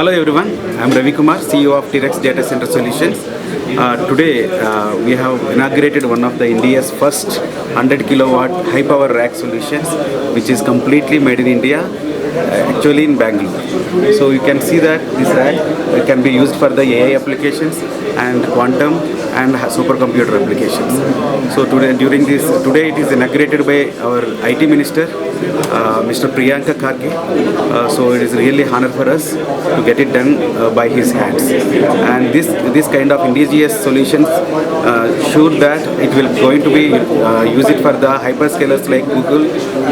Hello everyone, I am Ravi Kumar, CEO of T-Rex Data Center Solutions. Today we have inaugurated one of the India's first 100 kilowatt high power rack solutions, which is completely made in India, actually in Bangalore. So you can see that this rack can be used for the AI applications and quantum and supercomputer applications. So today it is inaugurated by our IT Minister, Mr. Priyanka Kharge. So it is really honor for us to get it done by his hands. And this kind of indigenous solutions sure that it will going to be use it for the hyperscalers like Google,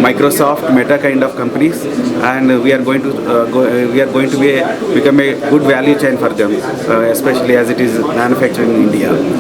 Microsoft, Meta kind of companies, and we are going to become a good value chain for them, especially as it is manufactured in India.